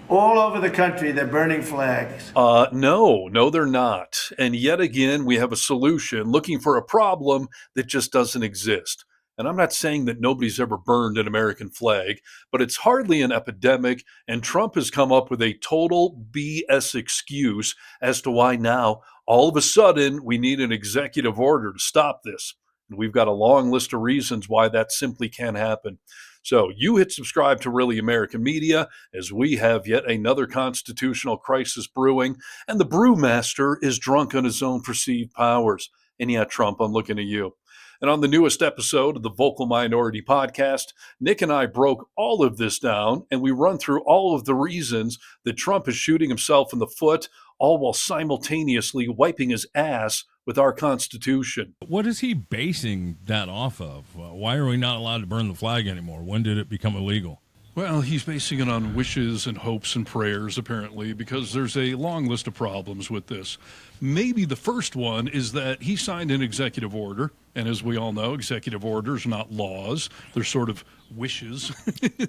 All over the country, they're burning flags. No, they're not. And yet again, we have a solution looking for a problem that just doesn't exist. And I'm not saying that nobody's ever burned an American flag, but it's hardly an epidemic. And Trump has come up with a total BS excuse as to why now, all of a sudden, we need an executive order to stop this. And we've got a long list of reasons why that simply can't happen. So you hit subscribe to Really American Media as we have yet another constitutional crisis brewing, and the brewmaster is drunk on his own perceived powers. And yeah, Trump, I'm looking at you. And on the newest episode of the Vocal Minority Podcast, Nick and I broke all of this down, and we run through all of the reasons that Trump is shooting himself in the foot, all while simultaneously wiping his ass with our Constitution. What is he basing that off of? Why are we not allowed to burn the flag anymore? When did it become illegal? Well, he's basing it on wishes and hopes and prayers, apparently, because there's a long list of problems with this. Maybe the first one is that he signed an executive order, and as we all know, executive orders are not laws. They're sort of wishes,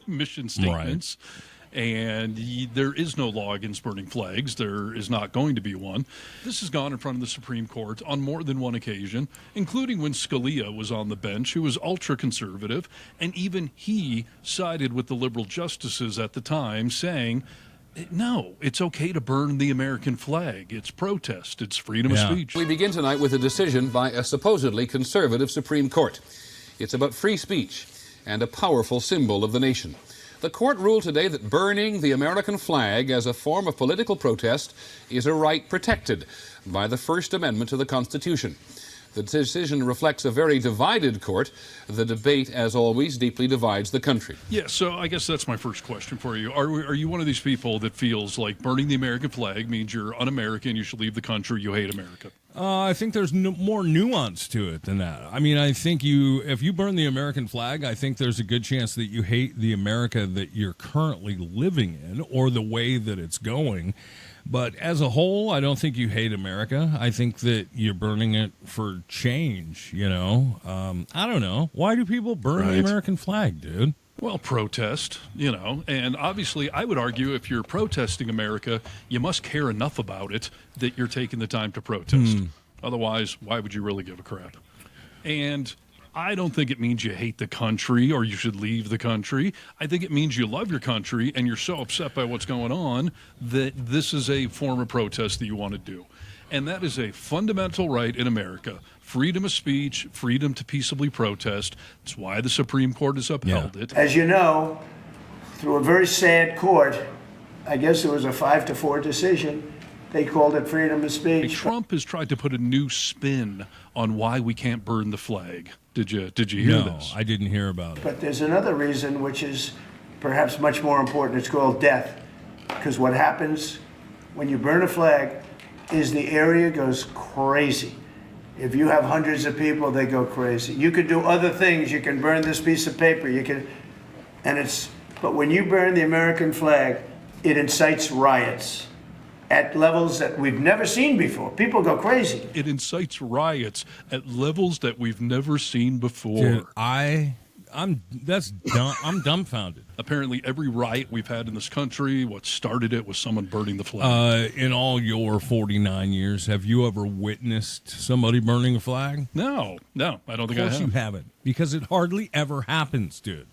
mission statements. Right. And there is no law against burning flags. There is not going to be one. This has gone in front of the Supreme Court on more than one occasion, including when Scalia was on the bench, who was ultra-conservative, and even he sided with the liberal justices at the time, saying, no, it's okay to burn the American flag. It's protest. It's freedom of speech. We begin tonight with a decision by a supposedly conservative Supreme Court. It's about free speech and a powerful symbol of the nation. The court ruled today that burning the American flag as a form of political protest is a right protected by the First Amendment to the Constitution. The decision reflects a very divided court. The debate, as always, deeply divides the country. Yeah, so I guess that's my first question for you. Are you one of these people that feels like burning the American flag means you're un-American, you should leave the country, you hate America? I think there's more nuance to it than that. I mean, I think if you burn the American flag, I think there's a good chance that you hate the America that you're currently living in or the way that it's going. But as a whole, I don't think you hate America. I think that you're burning it for change, you know. I don't know. Why do people burn the American flag, dude? Well, protest, you know, and obviously I would argue if you're protesting America, you must care enough about it that you're taking the time to protest. Otherwise, why would you really give a crap? And I don't think it means you hate the country or you should leave the country. I think it means you love your country and you're so upset by what's going on that this is a form of protest that you want to do. And that is a fundamental right in America. Freedom of speech, freedom to peaceably protest. That's why the Supreme Court has upheld it. As you know, through a very sad court, I guess it was a 5-4 decision, they called it freedom of speech. Trump has tried to put a new spin on why we can't burn the flag. Did you hear this? No, I didn't hear about it. But there's another reason which is perhaps much more important. It's called death. Because what happens when you burn a flag is the area goes crazy. If you have hundreds of people, they go crazy. You could do other things. You can burn this piece of paper. But when you burn the American flag, it incites riots at levels that we've never seen before. People go crazy. It incites riots at levels that we've never seen before. Dude, I'm dumbfounded. Apparently, every riot we've had in this country, what started it was someone burning the flag. In all your 49 years, have you ever witnessed somebody burning a flag? No, I don't think I have. Of course you haven't, because it hardly ever happens, dude.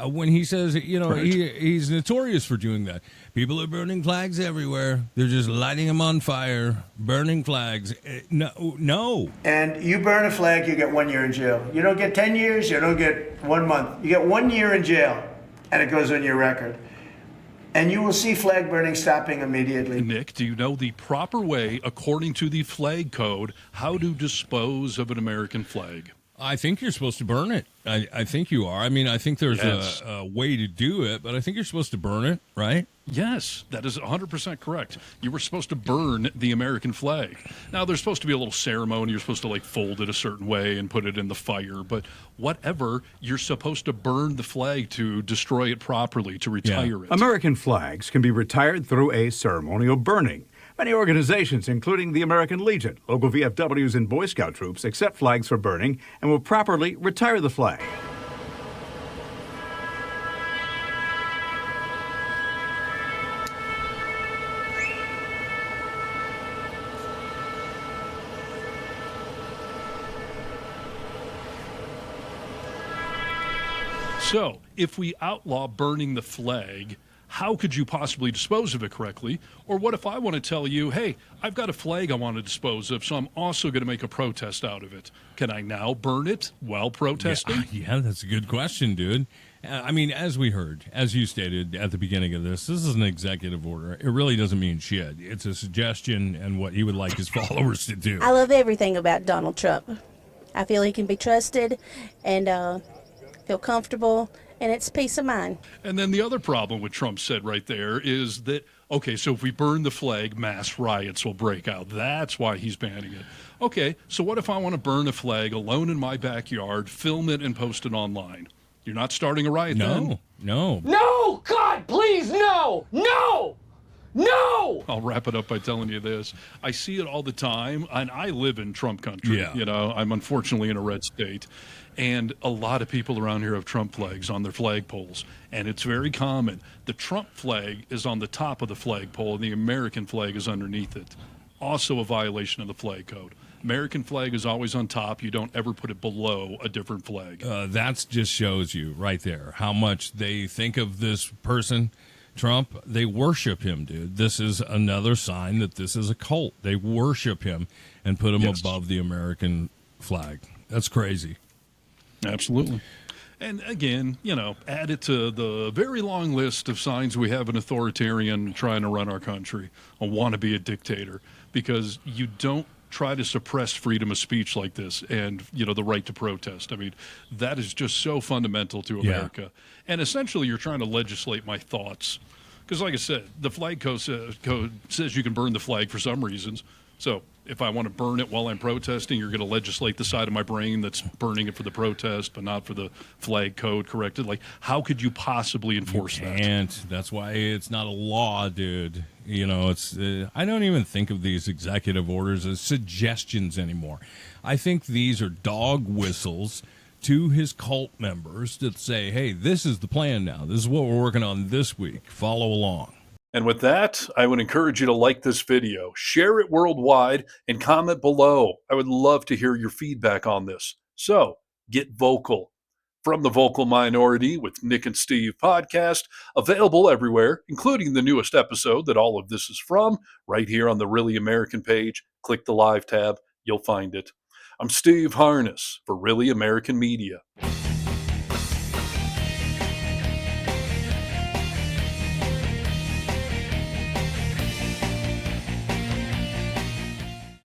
When he says, you know, he's notorious for doing that. People are burning flags everywhere. They're just lighting them on fire, burning flags. No. And you burn a flag, you get 1 year in jail. You don't get 10 years, you don't get 1 month. You get 1 year in jail, and it goes on your record. And you will see flag burning stopping immediately. Nick, do you know the proper way, according to the flag code, how to dispose of an American flag? I think you're supposed to burn it. I think you are. I mean, I think there's a way to do it, but I think you're supposed to burn it, right? Yes, that is 100% correct. You were supposed to burn the American flag. Now, there's supposed to be a little ceremony. You're supposed to, like, fold it a certain way and put it in the fire. But whatever, you're supposed to burn the flag to destroy it properly, to retire it. American flags can be retired through a ceremonial burning. Many organizations, including the American Legion, local VFWs, and Boy Scout troops, accept flags for burning and will properly retire the flag. So, if we outlaw burning the flag, how could you possibly dispose of it correctly? Or what if I want to tell you, hey, I've got a flag I want to dispose of, so I'm also going to make a protest out of it. Can I now burn it while protesting? Yeah, that's a good question, dude. I mean, as we heard, as you stated at the beginning of this is an executive order. It really doesn't mean shit. It's a suggestion and what he would like his followers to do. I love everything about Donald Trump. I feel he can be trusted and feel comfortable, and it's peace of mind. And then the other problem with Trump said right there is that, okay, so if we burn the flag, mass riots will break out. That's why he's banning it. Okay, so what if I want to burn a flag alone in my backyard, film it, and post it online? You're not starting a riot then? No. No! God, please, no! No! No! I'll wrap it up by telling you this. I see it all the time, and I live in Trump country. Yeah. You know, I'm unfortunately in a red state. And a lot of people around here have Trump flags on their flagpoles. And it's very common. The Trump flag is on the top of the flagpole, and the American flag is underneath it. Also a violation of the flag code. American flag is always on top. You don't ever put it below a different flag. That just shows you right there how much they think of this person, Trump. They worship him, dude. This is another sign that this is a cult. They worship him and put him above the American flag. That's crazy. Absolutely. And again, you know, add it to the very long list of signs we have an authoritarian trying to run our country, a wannabe a dictator, because you don't try to suppress freedom of speech like this and, you know, the right to protest. I mean, that is just so fundamental to America. And essentially, you're trying to legislate my thoughts. Because like I said, the flag code says you can burn the flag for some reasons. So if I want to burn it while I'm protesting, you're going to legislate the side of my brain that's burning it for the protest, but not for the flag code corrected. Like, how could you possibly enforce that? And that's why it's not a law, dude. You know, it's I don't even think of these executive orders as suggestions anymore. I think these are dog whistles to his cult members that say, hey, this is the plan now. This is what we're working on this week. Follow along. And with that, I would encourage you to like this video, share it worldwide, and comment below. I would love to hear your feedback on this. So, get vocal. From the Vocal Minority with Nick and Steve podcast, available everywhere, including the newest episode that all of this is from, right here on the Really American page. Click the live tab, you'll find it. I'm Steve Harness for Really American Media.